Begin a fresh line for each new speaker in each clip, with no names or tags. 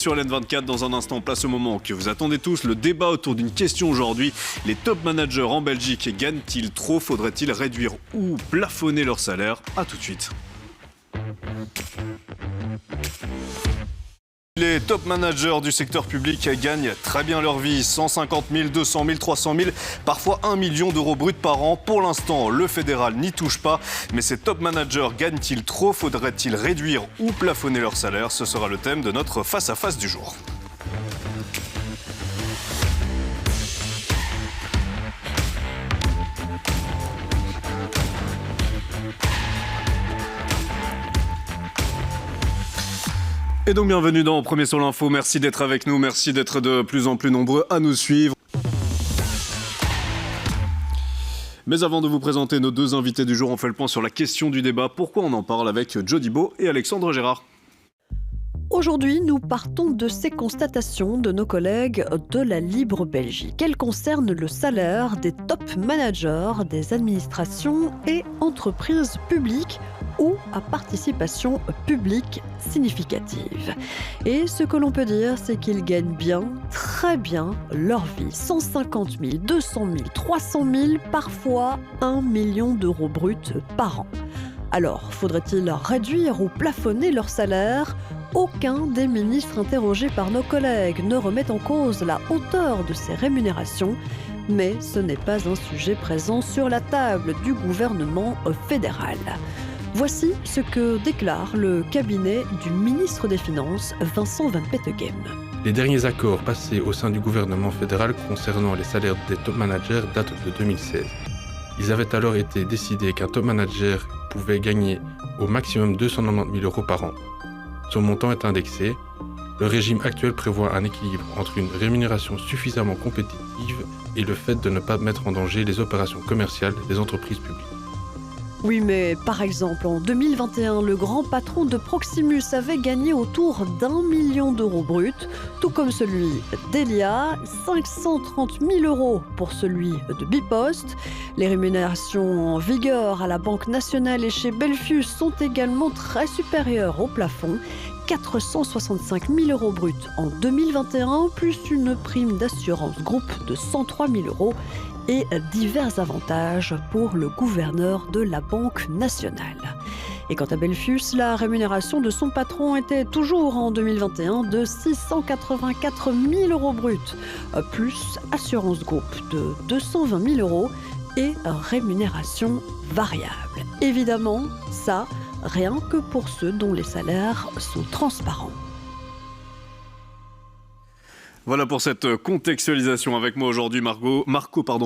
Sur LN24, dans un instant, place au moment que vous attendez tous, le débat autour d'une question aujourd'hui. Les top managers en Belgique gagnent-ils trop? Faudrait-il réduire ou plafonner leur salaire? A tout de suite. Les top managers du secteur public gagnent très bien leur vie. 150 000, 200 000, 300 000, parfois 1 million d'euros bruts par an. Pour l'instant, le fédéral n'y touche pas. Mais ces top managers gagnent-ils trop? Faudrait-il réduire ou plafonner leur salaire? Ce sera le thème de notre face-à-face du jour. Et donc bienvenue dans Premier sur l'info, merci d'être avec nous, merci d'être de plus en plus nombreux à nous suivre. Mais avant de vous présenter nos deux invités du jour, on fait le point sur la question du débat. Pourquoi on en parle avec Jody Beau et Alexandre Gérard?
Aujourd'hui, nous partons de ces constatations de nos collègues de la Libre Belgique. Elles concernent le salaire des top managers des administrations et entreprises publiques ou à participation publique significative. Et ce que l'on peut dire, c'est qu'ils gagnent bien, très bien, leur vie. 150 000, 200 000, 300 000, parfois 1 million d'euros bruts par an. Alors, faudrait-il réduire ou plafonner leur salaire ? Aucun des ministres interrogés par nos collègues ne remet en cause la hauteur de ces rémunérations, mais ce n'est pas un sujet présent sur la table du gouvernement fédéral. Voici ce que déclare le cabinet du ministre des Finances, Vincent Van Petegem.
Les derniers accords passés au sein du gouvernement fédéral concernant les salaires des top managers datent de 2016. Ils avaient alors été décidés qu'un top manager pouvait gagner au maximum 290 000 euros par an. Son montant est indexé. Le régime actuel prévoit un équilibre entre une rémunération suffisamment compétitive et le fait de ne pas mettre en danger les opérations commerciales des entreprises publiques.
Oui, mais par exemple, en 2021, le grand patron de Proximus avait gagné autour d'1 million d'euros bruts, tout comme celui d'Elia, 530 000 euros pour celui de Bipost. Les rémunérations en vigueur à la Banque nationale et chez Belfius sont également très supérieures au plafond. 465 000 euros bruts en 2021, plus une prime d'assurance groupe de 103 000 euros et divers avantages pour le gouverneur de la Banque nationale. Et quant à Belfius, la rémunération de son patron était toujours en 2021 de 684 000 euros bruts, plus assurance groupe de 220 000 euros et rémunération variable. Évidemment, ça, rien que pour ceux dont les salaires sont transparents.
Voilà pour cette contextualisation. Avec moi aujourd'hui, Marco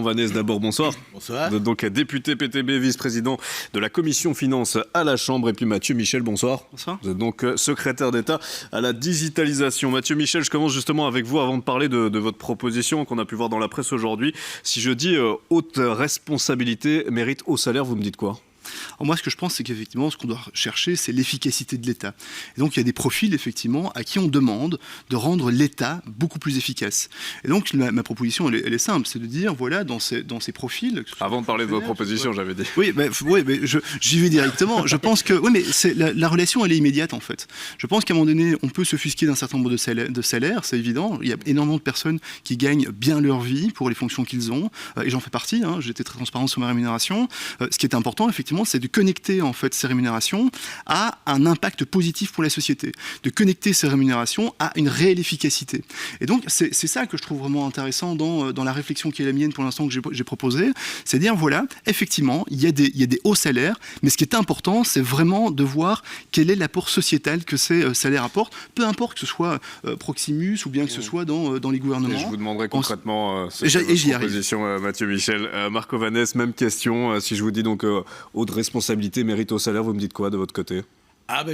Vanès, d'abord, bonsoir.
Bonsoir.
Vous êtes donc député PTB, vice-président de la Commission Finances à la Chambre. Et puis Mathieu Michel, bonsoir.
Bonsoir.
Vous êtes donc secrétaire d'État à la digitalisation. Mathieu Michel, je commence justement avec vous avant de parler de votre proposition qu'on a pu voir dans la presse aujourd'hui. Si je dis haute responsabilité mérite haut salaire, vous me dites quoi ?
Alors moi, ce que je pense, c'est qu'effectivement, ce qu'on doit chercher, c'est l'efficacité de l'État. Et donc, il y a des profils, effectivement, à qui on demande de rendre l'État beaucoup plus efficace. Et donc, ma proposition, elle est simple, c'est de dire, voilà, dans ces profils...
Avant de parler de votre proposition, j'avais dit.
Oui, mais j'y vais directement. Je pense que... Oui, mais la relation, elle est immédiate, en fait. Je pense qu'à un moment donné, on peut s'offusquer d'un certain nombre de salaires, c'est évident. Il y a énormément de personnes qui gagnent bien leur vie pour les fonctions qu'ils ont. Et j'en fais partie, hein, j'étais très transparent sur ma rémunération. Ce qui est important, effectivement, c'est de connecter en fait ces rémunérations à un impact positif pour la société, de connecter ces rémunérations à une réelle efficacité. Et donc c'est ça que je trouve vraiment intéressant dans la réflexion qui est la mienne pour l'instant que j'ai proposée, c'est dire voilà, effectivement, il y a des hauts salaires, mais ce qui est important, c'est vraiment de voir quel est l'apport sociétal que ces salaires apportent, peu importe que ce soit Proximus ou bien que ce soit dans les gouvernements.
Et je vous demanderai concrètement
j'y
proposition, Mathieu Michel. Marco Vanès, même question. Si je vous dis donc haute responsabilité mérite au salaire, vous me dites quoi de votre côté ?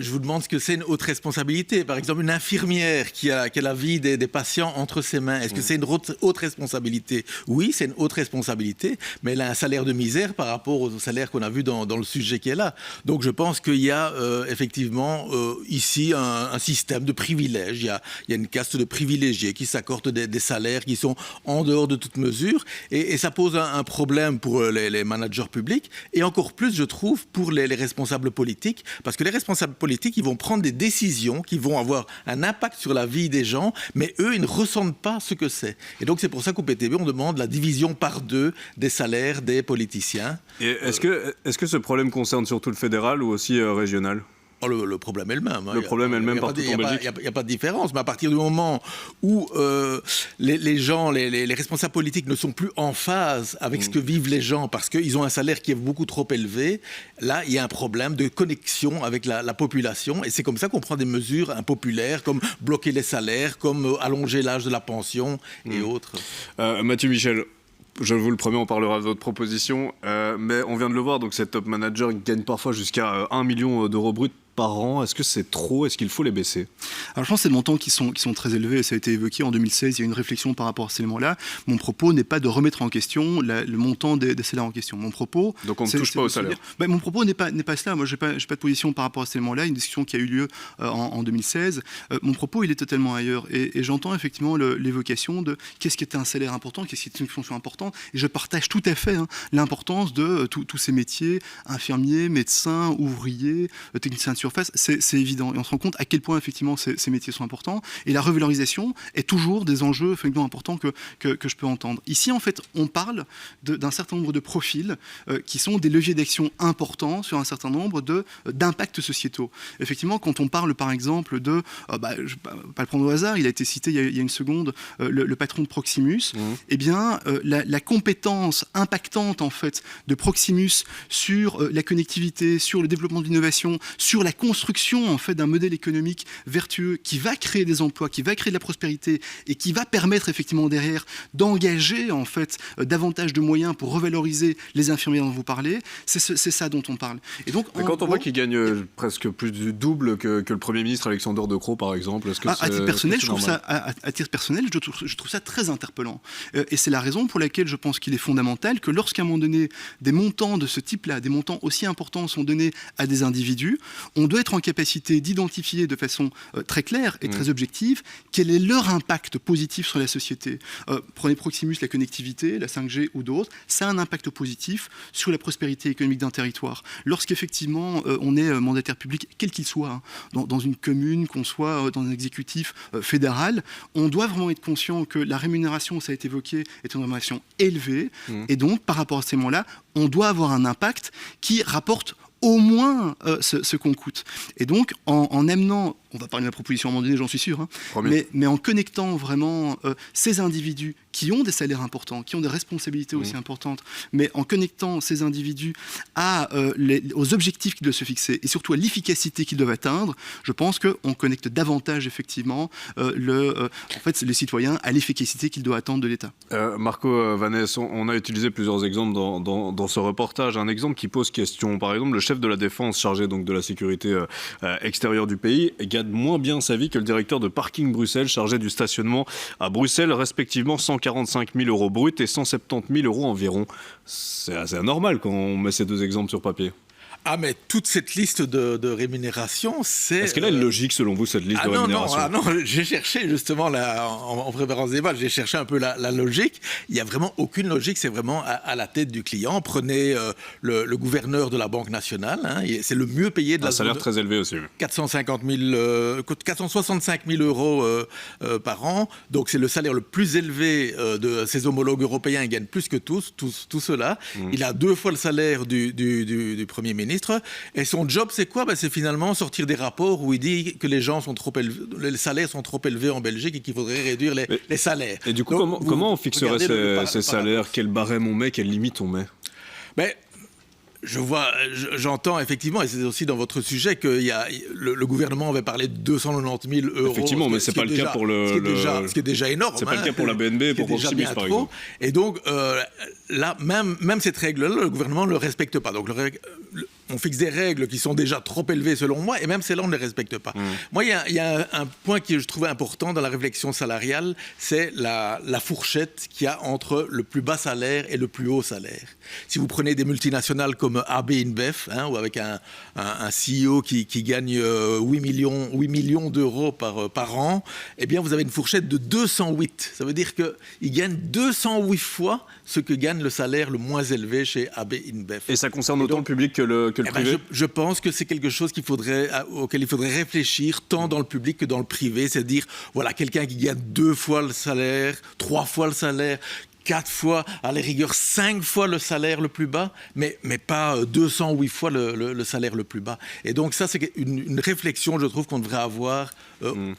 Je vous demande ce que c'est une haute responsabilité. Par exemple, une infirmière qui a la vie des patients entre ses mains. Est-ce que c'est une haute responsabilité ? Oui, c'est une haute responsabilité, mais elle a un salaire de misère par rapport au salaire qu'on a vu dans le sujet qui est là. Donc je pense qu'il y a effectivement ici un système de privilèges. Il y a une caste de privilégiés qui s'accordent des salaires qui sont en dehors de toute mesure. Et ça pose un problème pour les managers publics et encore plus, je trouve, pour les responsables politiques. Parce que les responsables responsables politiques, ils vont prendre des décisions qui vont avoir un impact sur la vie des gens, mais eux, ils ne ressentent pas ce que c'est. Et donc, c'est pour ça qu'au PTB, on demande la division par 2 des salaires des politiciens.
Et est-ce que ce problème concerne surtout le fédéral ou aussi régional ?
Oh, le problème est le même.
Le problème est le même partout en Belgique.
Il n'y a pas de différence. Mais à partir du moment où les gens, les responsables politiques ne sont plus en phase avec ce que vivent les gens parce qu'ils ont un salaire qui est beaucoup trop élevé, là, il y a un problème de connexion avec la population. Et c'est comme ça qu'on prend des mesures impopulaires comme bloquer les salaires, comme allonger l'âge de la pension et autres.
Mathieu Michel, je vous le promets, on parlera de votre proposition, mais on vient de le voir, donc ces top managers gagnent parfois jusqu'à 1 million d'euros bruts par an. Est-ce que c'est trop ? Est-ce qu'il faut les baisser ?
Alors je pense que c'est des montants qui sont très élevés. Ça a été évoqué en 2016. Il y a une réflexion par rapport à ces éléments-là. Mon propos n'est pas de remettre en question le montant des salaires en question. Mon propos.
Donc on ne touche pas au salaire.
Mon propos n'est pas cela. Moi, j'ai pas de position par rapport à ces éléments-là. Une discussion qui a eu lieu en 2016. Mon propos, il est totalement ailleurs. Et j'entends effectivement l'évocation de qu'est-ce qui est un salaire important, qu'est-ce qui est une fonction importante. Et je partage tout à fait l'importance de tous ces métiers, infirmiers, médecins, ouvriers, techniciens de surface. C'est évident. Et on se rend compte à quel point, effectivement, ces métiers sont importants. Et la revalorisation est toujours des enjeux effectivement importants que je peux entendre. Ici, en fait, on parle d'un certain nombre de profils qui sont des leviers d'action importants sur un certain nombre d'impacts sociétaux. Effectivement, quand on parle, par exemple, je ne vais pas le prendre au hasard, il a été cité il y a une seconde, le patron de Proximus, eh bien, la compétence impactante, en fait, de Proximus sur la connectivité, sur le développement de l'innovation, sur la construction en fait d'un modèle économique vertueux qui va créer des emplois, qui va créer de la prospérité et qui va permettre effectivement derrière d'engager en fait davantage de moyens pour revaloriser les infirmiers dont vous parlez, c'est ça dont on parle. Et donc
quand on voit qu'ils gagnent presque plus du double que le Premier ministre Alexander De Croo par exemple, est-ce que
à titre personnel, à titre personnel, je trouve ça très interpellant. Et c'est la raison pour laquelle je pense qu'il est fondamental que lorsqu'à un moment donné des montants de ce type-là, des montants aussi importants sont donnés à des individus, on doit être en capacité d'identifier de façon très claire et très objective quel est leur impact positif sur la société. Prenez Proximus, la connectivité, la 5G ou d'autres, ça a un impact positif sur la prospérité économique d'un territoire. Lorsqu'effectivement on est mandataire public, quel qu'il soit, dans une commune, qu'on soit dans un exécutif fédéral, on doit vraiment être conscient que la rémunération, ça a été évoqué, est une rémunération élevée, et donc par rapport à ces mots-là, on doit avoir un impact qui rapporte au moins ce qu'on coûte. Et donc, en amenant, on va parler de la proposition à un moment donné, j'en suis sûr, mais en connectant vraiment ces individus qui ont des salaires importants, qui ont des responsabilités aussi importantes, mais en connectant ces individus aux objectifs qu'ils doivent se fixer et surtout à l'efficacité qu'ils doivent atteindre, je pense qu'on connecte davantage effectivement les citoyens à l'efficacité qu'ils doivent attendre de l'État.
Marco Vanès, on a utilisé plusieurs exemples dans ce reportage. Un exemple qui pose question, par exemple, le chef de la défense chargé donc de la sécurité extérieure du pays gagne moins bien sa vie que le directeur de Parking Bruxelles chargé du stationnement à Bruxelles, respectivement 145 000 euros bruts et 170 000 euros environ. C'est assez anormal quand on met ces deux exemples sur papier.
Ah, mais toute cette liste de rémunération, c'est...
Est-ce qu'elle a une logique, selon vous, cette liste de rémunération ?
Non, j'ai cherché justement, en préparant ce débat, j'ai cherché un peu la logique. Il n'y a vraiment aucune logique, c'est vraiment à la tête du client. Prenez le gouverneur de la Banque nationale, c'est le mieux payé de la zone.
Un salaire très élevé aussi.
465 000 euros par an. Donc c'est le salaire le plus élevé de ses homologues européens. Il gagne plus que tous ceux-là. Il a 2 fois le salaire du Premier ministre. Et son job, c'est quoi ? C'est finalement sortir des rapports où il dit que les salaires sont trop élevés en Belgique et qu'il faudrait réduire les salaires.
Et du coup, comment on fixerait ces salaires ? Quel barème on met ? Quelle limite on met ?
J'entends effectivement, et c'est aussi dans votre sujet, que le gouvernement avait parlé de 290 000 euros.
Effectivement, mais ce n'est pas le cas pour
ce qui est déjà énorme.
Ce n'est pas le cas pour la BNB et pour Proximus, par exemple.
Et donc, là, même cette règle-là, le gouvernement ne le respecte pas. Donc, on fixe des règles qui sont déjà trop élevées selon moi, et même celles-là, on ne les respecte pas. Moi, il y a un point que je trouvais important dans la réflexion salariale, c'est la fourchette qu'il y a entre le plus bas salaire et le plus haut salaire. Si vous prenez des multinationales comme AB InBev, ou avec un CEO qui gagne 8 millions d'euros par an, eh bien, vous avez une fourchette de 208. Ça veut dire qu'il gagne 208 fois ce que gagne le salaire le moins élevé chez AB InBev.
Et ça concerne autant le public que le que le
Eh ben,
privé.
je pense que c'est quelque chose auquel il faudrait réfléchir tant dans le public que dans le privé. C'est à dire, voilà, quelqu'un qui gagne 2 fois le salaire, 3 fois le salaire, 4 fois, à la rigueur 5 fois le salaire le plus bas, mais pas 208 fois le salaire le plus bas. Et donc ça, c'est une réflexion, je trouve, qu'on devrait avoir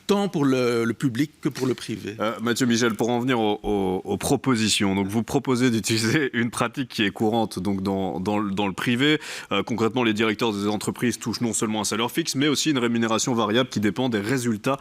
tant pour le public que pour le privé.
Mathieu Michel, pour en venir aux propositions, donc vous proposez d'utiliser une pratique qui est courante donc dans le privé. Concrètement, les directeurs des entreprises touchent non seulement un salaire fixe, mais aussi une rémunération variable qui dépend des résultats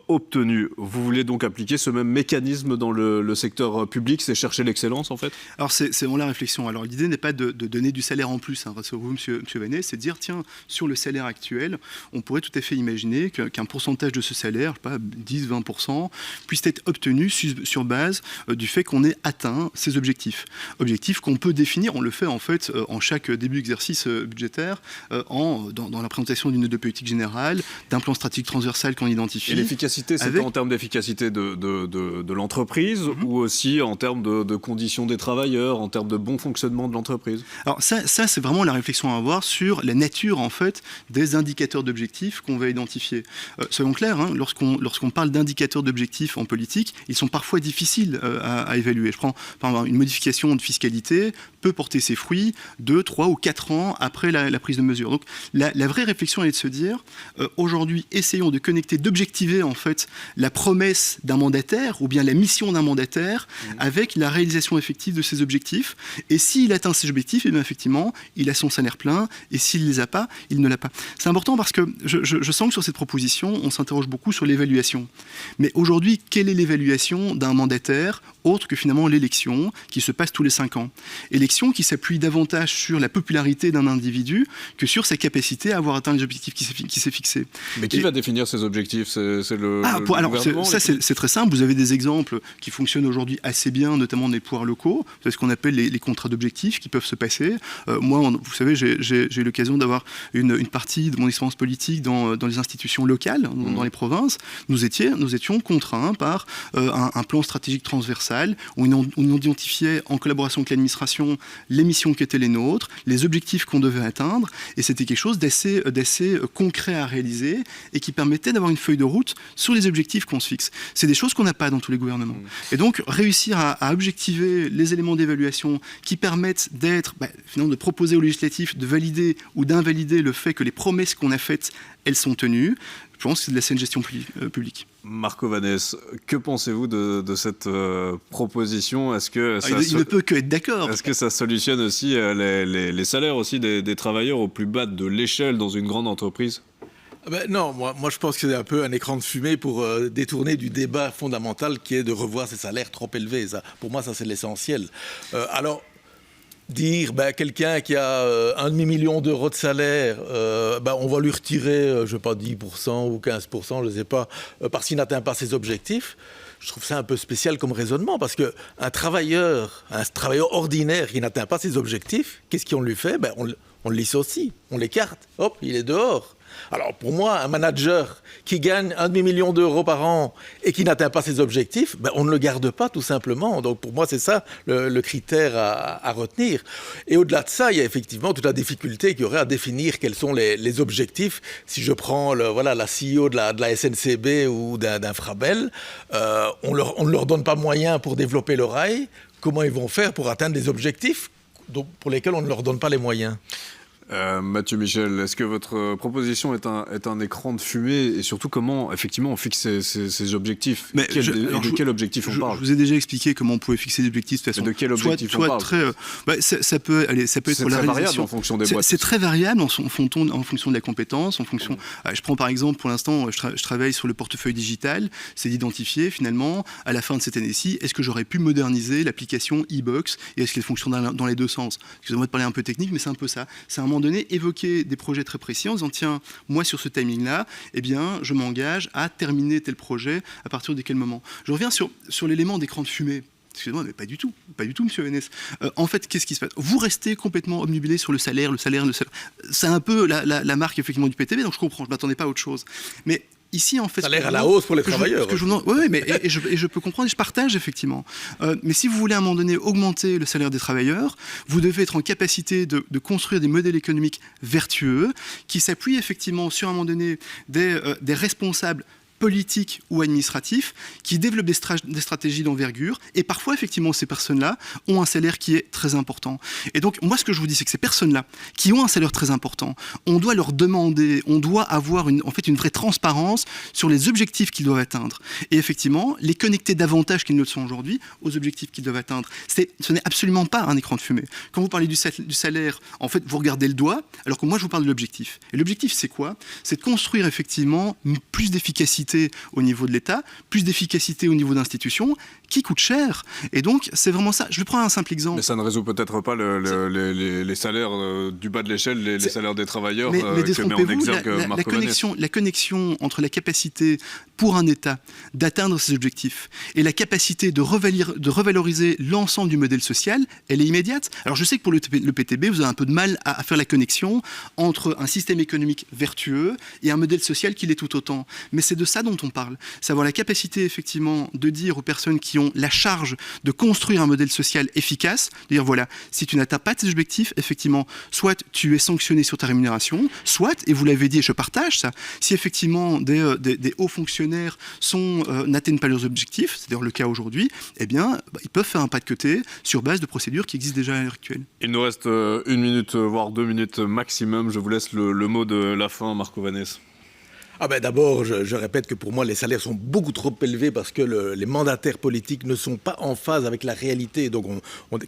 obtenus. Vous voulez donc appliquer ce même mécanisme dans le secteur public, c'est chercher l'excellence en fait?
Alors c'est vraiment la réflexion. Alors l'idée n'est pas de donner du salaire en plus, rassurez-vous, monsieur Vanet, c'est de dire, tiens, sur le salaire actuel, on pourrait tout à fait imaginer qu'un pourcentage de ce salaire, je sais pas, 10-20%, puisse être obtenu sur base du fait qu'on ait atteint ces objectifs. Objectifs qu'on peut définir, on le fait en fait en chaque début d'exercice budgétaire, dans la présentation d'une note de politique générale, d'un plan stratégique transversal qu'on identifie.
Et l'efficacité, c'est en termes d'efficacité de l'entreprise ou aussi en termes de conditions des travailleurs, en termes de bon fonctionnement de l'entreprise?
Alors ça c'est vraiment la réflexion à avoir sur la nature en fait des indicateurs d'objectifs qu'on va identifier. Soyons clairs, hein, lorsqu'on parle d'indicateurs d'objectifs en politique, ils sont parfois difficiles à évaluer. Je prends par exemple une modification de fiscalité peut porter ses fruits 2, 3 ou 4 ans après la prise de mesure. Donc la vraie réflexion est de se dire aujourd'hui essayons de connecter, d'objectiver en fait la promesse d'un mandataire ou bien la mission d'un mandataire avec la réalisation effective de ses objectifs. Et s'il atteint ses objectifs, et bien effectivement, il a son salaire plein. Et s'il ne les a pas, il ne l'a pas. C'est important parce que je sens que sur cette proposition, on s'interroge beaucoup sur l'évaluation. Mais aujourd'hui, quelle est l'évaluation d'un mandataire autre que finalement l'élection qui se passe tous les 5 ans? Élection qui s'appuie davantage sur la popularité d'un individu que sur sa capacité à avoir atteint les objectifs qui s'est fixé.
Mais qui va définir ces objectifs? C'est le gouvernement?
Ça, c'est très simple. Vous avez des exemples qui fonctionnent aujourd'hui assez bien, notamment dans les pouvoirs locaux. C'est ce qu'on appelle les contrats d'objectifs qui peuvent se passer. Moi, vous savez, j'ai eu l'occasion d'avoir une partie de mon expérience politique dans les institutions locales, dans les provinces. Nous étions contraints par un plan stratégique transversal où on identifiait en collaboration avec l'administration les missions qui étaient les nôtres, les objectifs qu'on devait atteindre, et c'était quelque chose d'assez concret à réaliser et qui permettait d'avoir une feuille de route sur les objectifs qu'on se fixe. C'est des choses qu'on n'a pas dans tous les gouvernements. Et donc, réussir à objectiver les éléments d'évaluation qui permettent finalement de proposer au législatif de valider ou d'invalider le fait que les promesses qu'on a faites, elles sont tenues, je pense que c'est de la saine gestion publique.
Marco Vanès, que pensez-vous de cette proposition? Est-ce que
il ne peut que être d'accord.
Est-ce que ça solutionne aussi les salaires aussi des travailleurs au plus bas de l'échelle dans une grande entreprise?
Non, moi je pense que c'est un peu un écran de fumée pour détourner du débat fondamental qui est de revoir ces salaires trop élevés. Ça, pour moi, ça c'est l'essentiel. Alors, dire quelqu'un qui a 1,5 million d'euros de salaire, on va lui retirer, je sais pas, 10% ou 15%, je ne sais pas, parce qu'il n'atteint pas ses objectifs. Je trouve ça un peu spécial comme raisonnement, parce qu'un travailleur ordinaire qui n'atteint pas ses objectifs, qu'est-ce qu'on lui fait? On le licencie, on l'écarte, hop, il est dehors. Alors pour moi, un manager qui gagne 1,5 million d'euros par an et qui n'atteint pas ses objectifs, on ne le garde pas tout simplement. Donc pour moi, c'est ça le critère à retenir. Et au-delà de ça, il y a effectivement toute la difficulté qu'il y aurait à définir quels sont les objectifs. Si je prends la CEO de la SNCB ou d'un Frabel, on ne leur donne pas moyen pour développer le rail. Comment ils vont faire pour atteindre des objectifs pour lesquels on ne leur donne pas les moyens?
Mathieu Michel, est-ce que votre proposition est un écran de fumée et surtout comment effectivement on fixe ces objectifs? De quel objectif on parle?
Je vous ai déjà expliqué comment on pouvait fixer des objectifs de façon.
De quel objectif on parle?
Ça peut être la
variable en fonction des boîtes.
C'est très variable en fonction de la compétence, en fonction. Je prends par exemple pour l'instant, je travaille sur le portefeuille digital, c'est d'identifier finalement à la fin de cette année-ci, est-ce que j'aurais pu moderniser l'application e-box et est-ce qu'elle fonctionne dans les deux sens? Excusez-moi de parler un peu technique, mais c'est un peu ça. C'est un moment donné évoquer des projets très précis en disant tiens, moi sur ce timing-là, je m'engage à terminer tel projet à partir de quel moment. Je reviens sur l'élément d'écran de fumée. Excusez-moi, mais pas du tout, monsieur Vanès. En fait, qu'est-ce qui se passe? Vous restez complètement obnubilé sur le salaire. C'est un peu la marque effectivement du PTB, donc je comprends, je ne m'attendais pas à autre chose. Mais ici, en fait...
Salaire à la hausse pour les travailleurs.
Oui, mais et je peux comprendre, et je partage effectivement. Mais si vous voulez à un moment donné augmenter le salaire des travailleurs, vous devez être en capacité de construire des modèles économiques vertueux qui s'appuient effectivement sur, à un moment donné, des responsables politiques ou administratifs qui développent des stratégies d'envergure, et parfois effectivement ces personnes-là ont un salaire qui est très important. Et donc moi ce que je vous dis, c'est que ces personnes-là qui ont un salaire très important, on doit leur demander, on doit avoir une vraie transparence sur les objectifs qu'ils doivent atteindre, et effectivement les connecter davantage qu'ils ne le sont aujourd'hui aux objectifs qu'ils doivent atteindre. Ce n'est absolument pas un écran de fumée. Quand vous parlez du salaire, en fait vous regardez le doigt, alors que moi je vous parle de l'objectif. Et l'objectif c'est quoi? C'est de construire effectivement plus d'efficacité au niveau de l'État, plus d'efficacité au niveau d'institutions, qui coûte cher. Et donc, c'est vraiment ça. Je vais prendre un simple exemple.
Mais ça ne résout peut-être pas les salaires du bas de l'échelle, les salaires des travailleurs
mais
que met en exergue Marco Vannès.
La connexion entre la capacité pour un État d'atteindre ses objectifs et la capacité de revaloriser l'ensemble du modèle social, elle est immédiate. Alors, je sais que pour le PTB, vous avez un peu de mal à faire la connexion entre un système économique vertueux et un modèle social qui l'est tout autant. Mais c'est de ça dont on parle. C'est avoir la capacité, effectivement, de dire aux personnes qui ont la charge de construire un modèle social efficace, de dire voilà, si tu n'atteins pas tes objectifs, effectivement, soit tu es sanctionné sur ta rémunération, soit, et vous l'avez dit et je partage ça, si effectivement des hauts fonctionnaires n'atteignent pas leurs objectifs, c'est d'ailleurs le cas aujourd'hui, eh bien, ils peuvent faire un pas de côté sur base de procédures qui existent déjà à l'heure actuelle.
Il nous reste 1 minute, voire 2 minutes maximum. Je vous laisse le mot de la fin, Marco Vannès.
D'abord, je répète que pour moi, les salaires sont beaucoup trop élevés parce que les mandataires politiques ne sont pas en phase avec la réalité. Donc,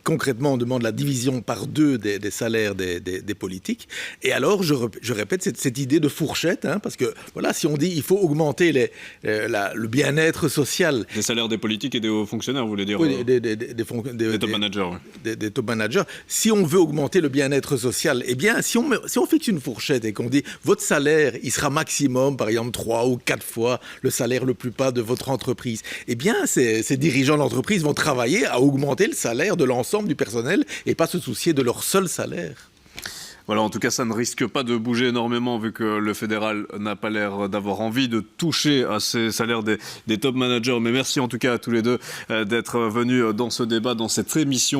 concrètement, on demande la division par 2 des salaires des politiques. Et alors, je répète cette idée de fourchette, parce que, voilà, si on dit il faut augmenter le bien-être social... Des salaires des politiques et des hauts fonctionnaires, vous voulez dire? Oui, des top managers. Oui. Des top managers. Si on veut augmenter le bien-être social, eh bien, si on fixe une fourchette et qu'on dit votre salaire, il sera maximum, par exemple 3 ou 4 fois le salaire le plus bas de votre entreprise, eh bien ces dirigeants d'entreprise vont travailler à augmenter le salaire de l'ensemble du personnel et pas se soucier de leur seul salaire.
Voilà, en tout cas, ça ne risque pas de bouger énormément vu que le fédéral n'a pas l'air d'avoir envie de toucher à ces salaires des top managers. Mais merci en tout cas à tous les deux d'être venus dans ce débat, dans cette émission.